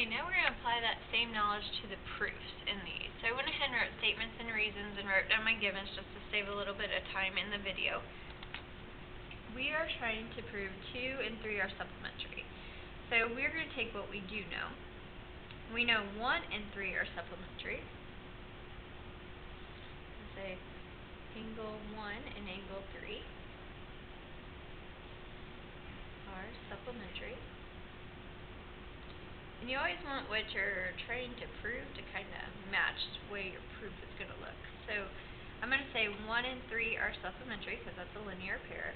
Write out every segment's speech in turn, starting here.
Okay, now we're going to apply that same knowledge to the proofs in these. So I went ahead and wrote statements and reasons and wrote down my givens just to save a little bit of time in the video. We are trying to prove 2 and 3 are supplementary. So we're going to take what we do know. We know 1 and 3 are supplementary. Let's say angle 1 and angle 3 are supplementary. And you always want what you're trying to prove to kind of match the way your proof is going to look. So I'm going to say 1 and 3 are supplementary because that's a linear pair.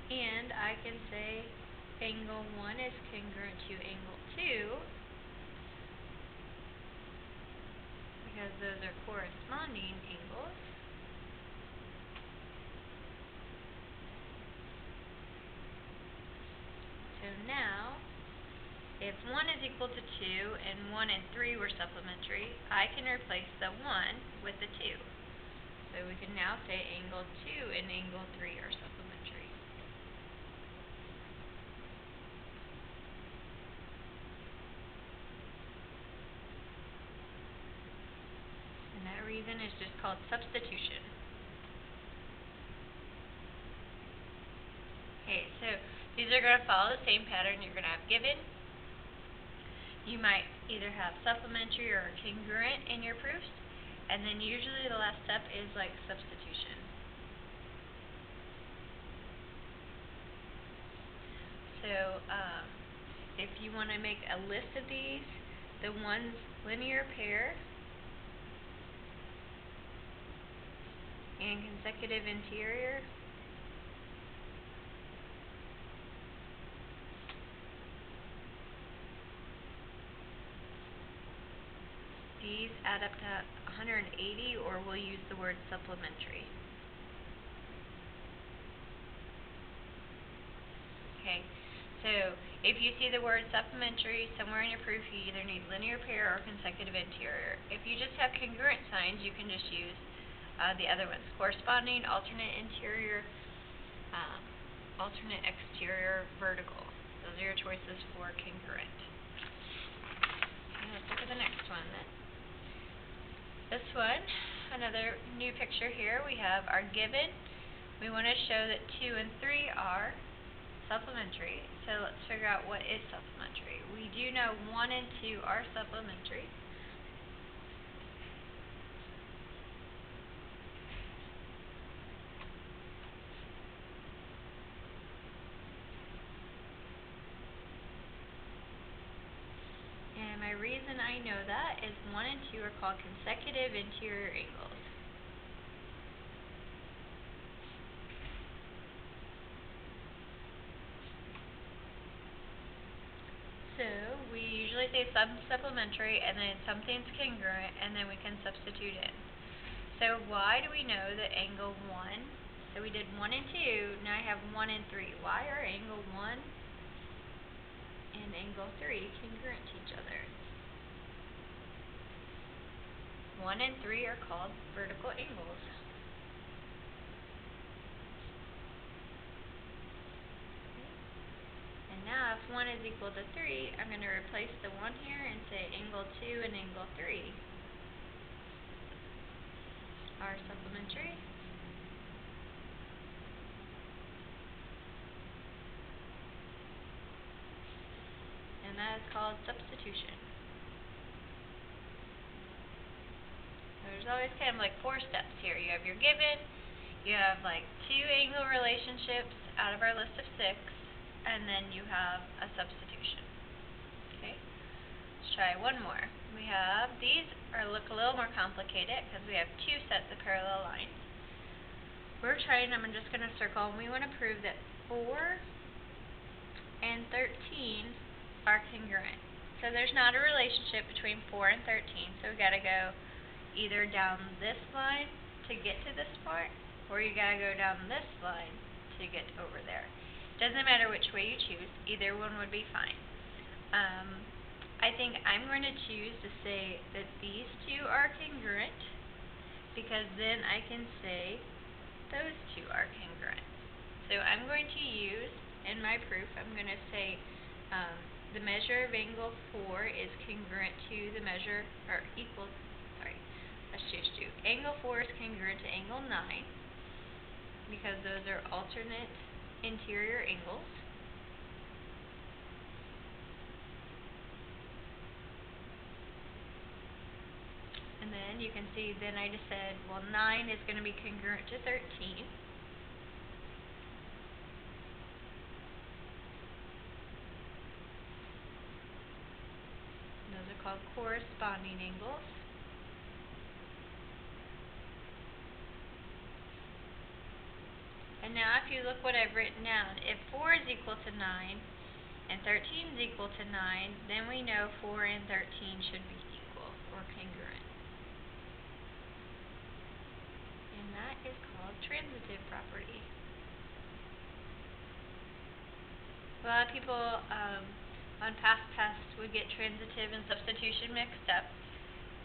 And I can say angle 1 is congruent to angle 2 because those are corresponding angles. So now, if 1 is equal to 2 and 1 and 3 were supplementary, I can replace the 1 with the 2. So we can now say angle 2 and angle 3 are supplementary. And that reason is just called substitution. Okay, so these are going to follow the same pattern. You're going to have given. You might either have supplementary or congruent in your proofs, and then usually the last step is like substitution. So if you want to make a list of these, the one's linear pair and consecutive interior. These add up to 180, or we'll use the word supplementary. Okay, so if you see the word supplementary somewhere in your proof, you either need linear pair or consecutive interior. If you just have congruent signs, you can just use the other ones: corresponding, alternate interior, alternate exterior, vertical. Those are your choices for congruent. Okay, let's look at the next one then. This one, another new picture here, we have our given. We want to show that 2 and 3 are supplementary. So let's figure out what is supplementary. We do know 1 and 2 are supplementary. And my reason I know that is 1 and 2 are called consecutive interior angles. So we usually say something's supplementary and then something's congruent, and then we can substitute in. So why do we know that angle 1, so we did 1 and 2, now I have 1 and 3. Why are angle 1 and angle 3 congruent to each other? 1 and 3 are called vertical angles. And now if 1 is equal to 3, I'm going to replace the 1 here and say angle 2 and angle 3 are supplementary. And that is called substitution. There's always kind of like 4 steps here. You have your given, you have like 2 angle relationships out of our list of 6, and then you have a substitution. Okay, let's try one more. We have, these look a little more complicated because we have 2 sets of parallel lines. We're trying, I'm just going to circle, and we want to prove that 4 and 13 are congruent. So there's not a relationship between 4 and 13, so we got to go either down this line to get to this part, or you got to go down this line to get over there. Doesn't matter which way you choose, either one would be fine. I think I'm going to choose to say that these 2 are congruent, because then I can say those 2 are congruent. So I'm going to use, in my proof, I'm going to say the measure of angle 4 is congruent to the measure, or equals, sorry, let's choose 2. Angle 4 is congruent to angle 9, because those are alternate interior angles. And then you can see, then I just said, well, 9 is going to be congruent to 13. Those are called corresponding angles. And now if you look what I've written down, if 4 is equal to 9 and 13 is equal to 9, then we know 4 and 13 should be equal or congruent. And that is called transitive property. A lot of people on past tests would get transitive and substitution mixed up.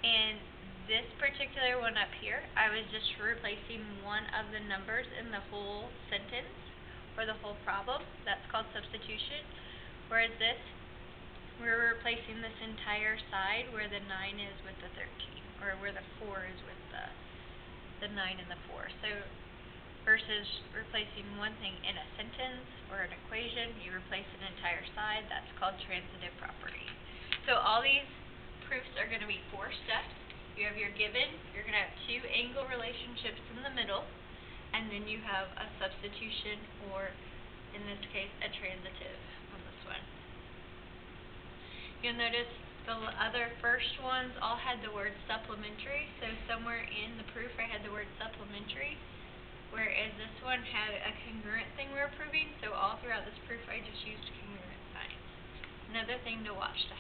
And this particular one up here, I was just replacing one of the numbers in the whole sentence or the whole problem. That's called substitution. Whereas this, we're replacing this entire side where the 9 is with the 13, or where the 4 is with the 9 and the 4. So versus replacing one thing in a sentence or an equation, you replace an entire side. That's called transitive property. So all these proofs are going to be 4 steps. You have your given, you're going to have 2 angle relationships in the middle, and then you have a substitution, or in this case, a transitive on this one. You'll notice the other first ones all had the word supplementary, so somewhere in the proof I had the word supplementary, whereas this one had a congruent thing we're proving, so all throughout this proof I just used congruent signs. Another thing to watch to